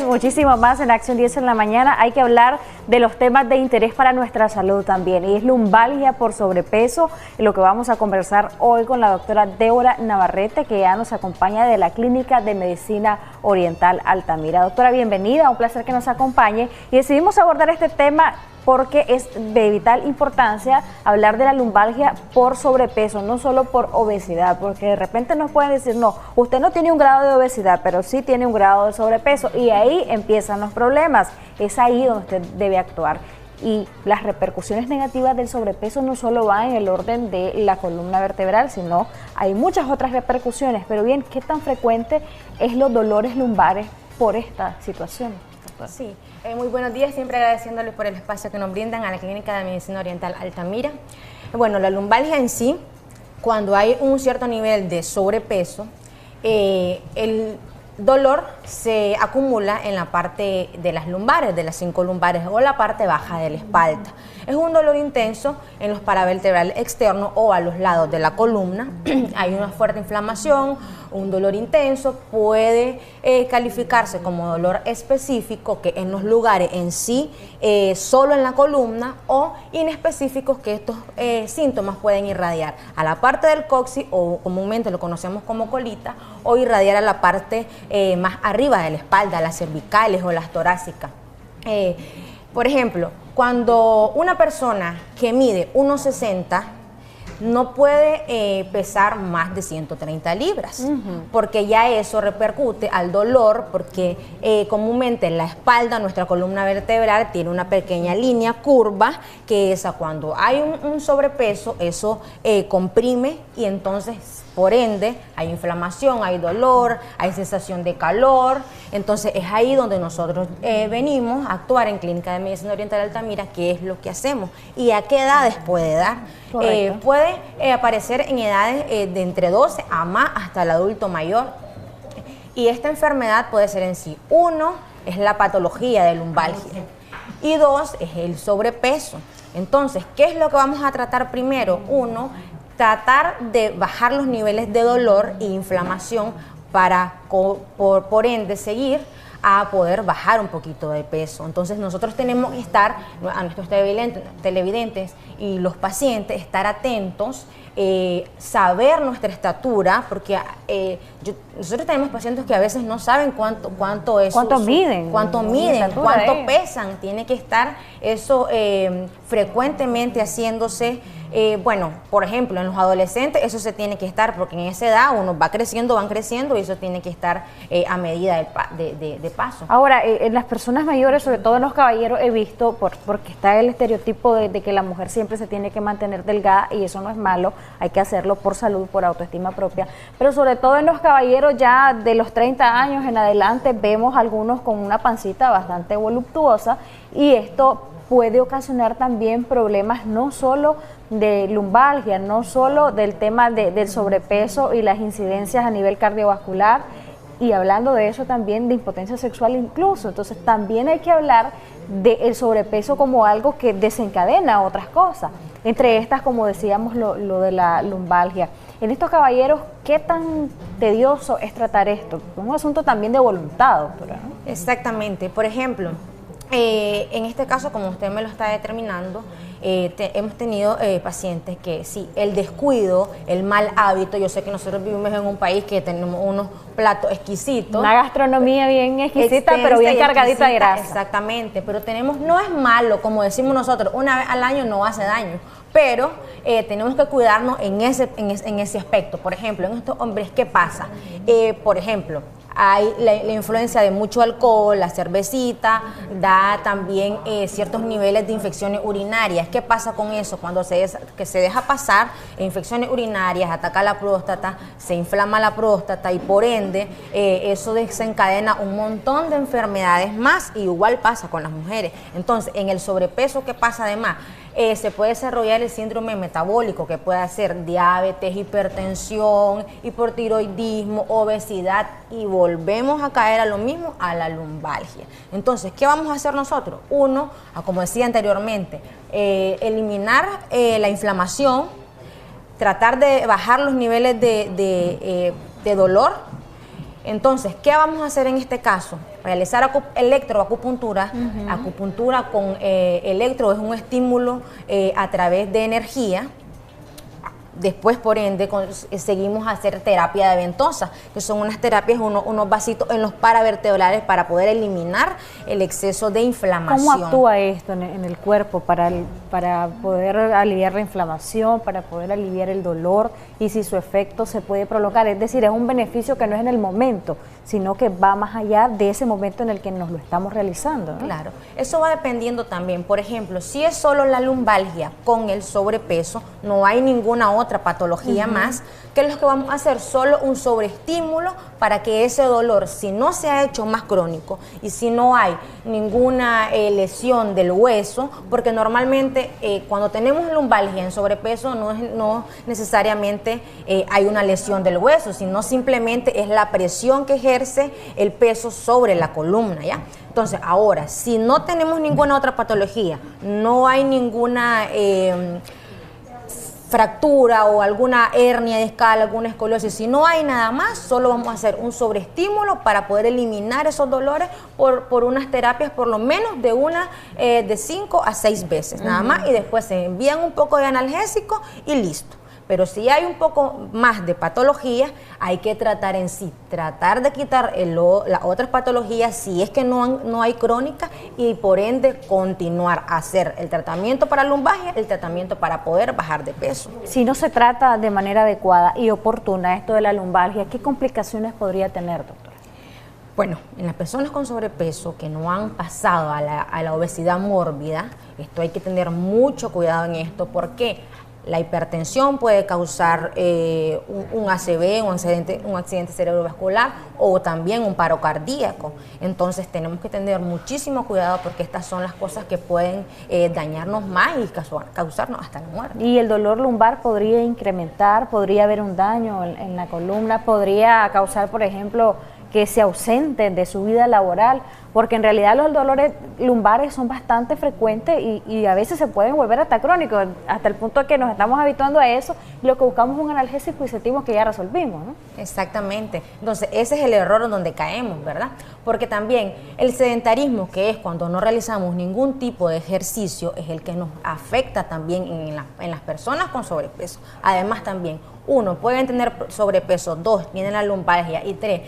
Muchísimo más en Acción 10 en la mañana. Hay que hablar de los temas de interés para nuestra salud también, y es lumbalgia por sobrepeso, lo que vamos a conversar hoy con la doctora Débora Navarrete, que ya nos acompaña de la Clínica de Medicina Oriental Altamira. Doctora, bienvenida, un placer que nos acompañe, y decidimos abordar este tema porque es de vital importancia hablar de la lumbalgia por sobrepeso, no solo por obesidad, porque de repente nos pueden decir, no, usted no tiene un grado de obesidad, pero sí tiene un grado de sobrepeso, y ahí empiezan los problemas. Es ahí donde usted debe actuar. Y las repercusiones negativas del sobrepeso no solo van en el orden de la columna vertebral, sino hay muchas otras repercusiones. Pero bien, ¿qué tan frecuente es los dolores lumbares por esta situación? Sí, muy buenos días, siempre agradeciéndoles por el espacio que nos brindan a la Clínica de Medicina Oriental Altamira. Bueno, la lumbalgia en sí, cuando hay un cierto nivel de sobrepeso, el dolor se acumula en la parte de las lumbares, de las 5 lumbares o la parte baja de la espalda. Es un dolor intenso en los paravertebrales externos o a los lados de la columna. Hay una fuerte inflamación, un dolor intenso, puede calificarse como dolor específico, que en los lugares en sí, solo en la columna, o inespecíficos, que estos síntomas pueden irradiar a la parte del coxis, o comúnmente lo conocemos como colita, o irradiar a la parte más arriba de la espalda, las cervicales o las torácicas. Por ejemplo, cuando una persona que mide 1,60 no puede pesar más de 130 libras, porque ya eso repercute al dolor, porque comúnmente en la espalda, nuestra columna vertebral tiene una pequeña línea curva, que esa, cuando hay un sobrepeso, eso comprime, y entonces por ende hay inflamación, hay dolor, hay sensación de calor. Entonces es ahí donde nosotros venimos a actuar en Clínica de Medicina Oriental Altamira, que es lo que hacemos y a qué edades puede dar. Puede aparecer en edades de entre 12 a más, hasta el adulto mayor. Y esta enfermedad puede ser en sí: 1 es la patología de lumbalgia, y 2 es el sobrepeso. Entonces, ¿qué es lo que vamos a tratar primero? 1, tratar de bajar los niveles de dolor e inflamación para, por ende, seguir a poder bajar un poquito de peso. Entonces nosotros tenemos que estar, a nuestros televidentes y los pacientes, estar atentos, saber nuestra estatura, porque nosotros tenemos pacientes que a veces no saben cuánto es, cuánto miden, cuánto pesan. Tiene que estar eso frecuentemente haciéndose. Bueno, por ejemplo, en los adolescentes eso se tiene que estar, porque en esa edad uno va creciendo, van creciendo, y eso tiene que estar a medida de paso. Ahora, en las personas mayores, sobre todo en los caballeros, he visto, porque está el estereotipo de que la mujer siempre se tiene que mantener delgada, y eso no es malo, hay que hacerlo por salud, por autoestima propia, pero sobre todo en los caballeros ya de los 30 años en adelante vemos algunos con una pancita bastante voluptuosa, y esto puede ocasionar también problemas no solo de lumbalgia, no solo del tema del sobrepeso y las incidencias a nivel cardiovascular, y hablando de eso también de impotencia sexual incluso. Entonces también hay que hablar del sobrepeso como algo que desencadena otras cosas, entre estas, como decíamos, lo de la lumbalgia. En estos caballeros, ¿qué tan tedioso es tratar esto? Es un asunto también de voluntad, doctora, ¿no? Exactamente. Por ejemplo, en este caso, como usted me lo está determinando, hemos tenido pacientes que sí, el descuido, el mal hábito. Yo sé que nosotros vivimos en un país que tenemos unos platos exquisitos, una gastronomía bien exquisita, pero bien cargadita de grasa. Exactamente, pero no es malo, como decimos nosotros, una vez al año no hace daño, pero tenemos que cuidarnos en ese aspecto. Por ejemplo, en estos hombres, ¿qué pasa? Por ejemplo, hay la influencia de mucho alcohol, la cervecita, da también ciertos niveles de infecciones urinarias. ¿Qué pasa con eso? Cuando se deja pasar infecciones urinarias, ataca la próstata, se inflama la próstata, y por ende eso desencadena un montón de enfermedades más, y igual pasa con las mujeres. Entonces, en el sobrepeso, ¿qué pasa además? Se puede desarrollar el síndrome metabólico, que puede ser diabetes, hipertensión, hipotiroidismo, obesidad, y volvemos a caer a lo mismo, a la lumbalgia. Entonces, ¿qué vamos a hacer nosotros? 1, como decía anteriormente, eliminar la inflamación, tratar de bajar los niveles de dolor, Entonces, ¿qué vamos a hacer en este caso? Realizar electroacupuntura. Acupuntura con electro es un estímulo a través de energía. Después, por ende, seguimos a hacer terapia de ventosa, que son unas terapias, unos vasitos en los paravertebrales para poder eliminar el exceso de inflamación. ¿Cómo actúa esto en el cuerpo para poder aliviar la inflamación, para poder aliviar el dolor y si su efecto se puede prolongar? Es decir, es un beneficio que no es en el momento, sino que va más allá de ese momento en el que nos lo estamos realizando, ¿no? Claro, eso va dependiendo también. Por ejemplo, si es solo la lumbalgia con el sobrepeso, no hay ninguna otra patología más, que es lo que vamos a hacer, solo un sobreestímulo para que ese dolor, si no se ha hecho más crónico y si no hay ninguna lesión del hueso, porque normalmente cuando tenemos lumbalgia en sobrepeso no necesariamente hay una lesión del hueso, sino simplemente es la presión que ejerce el peso sobre la columna, ¿ya? Entonces, ahora, si no tenemos ninguna otra patología, no hay ninguna fractura o alguna hernia discal, alguna escoliosis, si no hay nada más, solo vamos a hacer un sobreestímulo para poder eliminar esos dolores por unas terapias por lo menos de 5 a 6 veces, nada más, y después se envían un poco de analgésico y listo. Pero si hay un poco más de patología, hay que tratar de quitar las otras patologías si es que no hay crónica y por ende continuar a hacer el tratamiento para lumbalgia, el tratamiento para poder bajar de peso. Si no se trata de manera adecuada y oportuna esto de la lumbalgia, ¿qué complicaciones podría tener, doctora? Bueno, en las personas con sobrepeso que no han pasado a la obesidad mórbida, esto hay que tener mucho cuidado en esto, porque la hipertensión puede causar un ACV, un accidente cerebrovascular o también un paro cardíaco. Entonces tenemos que tener muchísimo cuidado porque estas son las cosas que pueden dañarnos más y causarnos hasta la muerte. Y el dolor lumbar podría incrementar, podría haber un daño en la columna, podría causar, por ejemplo, que se ausenten de su vida laboral, porque en realidad los dolores lumbares son bastante frecuentes y a veces se pueden volver hasta crónicos, hasta el punto de que nos estamos habituando a eso y lo que buscamos es un analgésico y sentimos que ya resolvimos, ¿no? Exactamente. Entonces ese es el error en donde caemos, ¿verdad? Porque también el sedentarismo, que es cuando no realizamos ningún tipo de ejercicio, es el que nos afecta también en las personas con sobrepeso. Además también, 1, pueden tener sobrepeso, 2, tienen la lumbalgia y 3,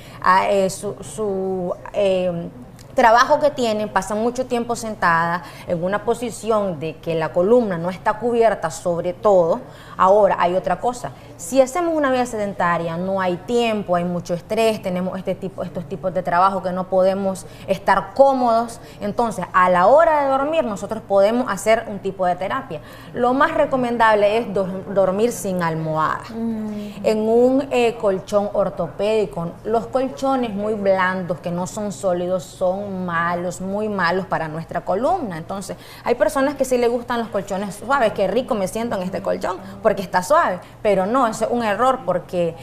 trabajo que tienen, pasan mucho tiempo sentada en una posición de que la columna no está cubierta sobre todo. Ahora hay otra cosa, si hacemos una vida sedentaria, no hay tiempo, hay mucho estrés, tenemos estos tipos de trabajo que no podemos estar cómodos, entonces a la hora de dormir nosotros podemos hacer un tipo de terapia. Lo más recomendable es dormir sin almohada, en un colchón ortopédico. Los colchones muy blandos que no son sólidos son malos, muy malos para nuestra columna. Entonces hay personas que sí les gustan los colchones suaves, qué rico me siento en este colchón porque está suave, pero no, eso es un error porque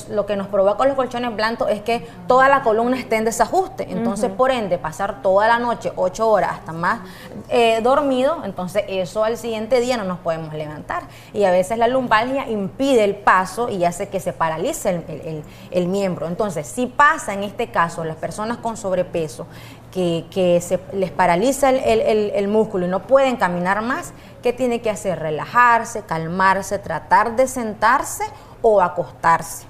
lo que nos provoca los colchones blandos es que toda la columna esté en desajuste, entonces por ende pasar toda la noche 8 horas hasta más dormido, entonces eso al siguiente día no nos podemos levantar y a veces la lumbalgia impide el paso y hace que se paralice el miembro. Entonces si pasa en este caso las personas con sobrepeso que se les paraliza el músculo y no pueden caminar más, ¿qué tiene que hacer? Relajarse, calmarse, tratar de sentarse o acostarse.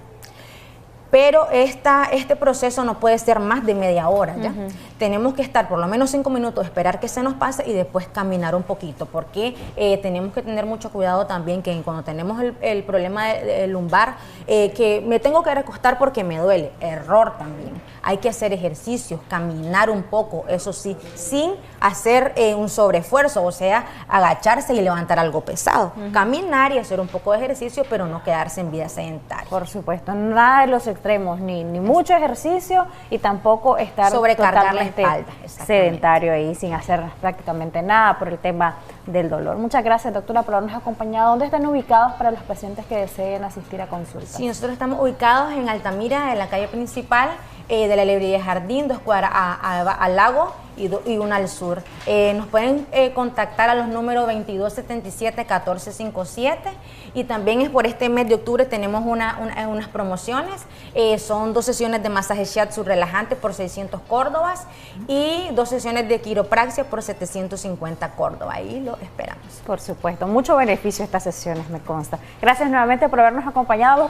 Pero este proceso no puede ser más de media hora, ¿ya? Tenemos que estar por lo menos 5 minutos, esperar que se nos pase y después caminar un poquito, porque tenemos que tener mucho cuidado también que cuando tenemos el problema de lumbar, que me tengo que recostar porque me duele, error también. Hay que hacer ejercicios, caminar un poco, eso sí, sin hacer un sobreesfuerzo, o sea, agacharse y levantar algo pesado. Caminar y hacer un poco de ejercicio, pero no quedarse en vida sedentaria. Por supuesto, nada de los extremos, ni mucho ejercicio y tampoco estar sobrecargar la espalda, sedentario ahí sin hacer prácticamente nada por el tema del dolor. Muchas gracias, doctora, por habernos acompañado. ¿Dónde están ubicados para los pacientes que deseen asistir a consulta? Sí, nosotros estamos ubicados en Altamira, en la calle principal, de la librería Jardín, 2 cuadras al lago y una al sur. Nos pueden contactar a los números 2277-1457 y también es por este mes de octubre tenemos unas promociones. Son 2 sesiones de masaje shiatsu relajante por 600 córdobas y 2 sesiones de quiropraxia por 750 córdobas. Ahí lo esperamos. Por supuesto, mucho beneficio estas sesiones, me consta. Gracias nuevamente por habernos acompañado.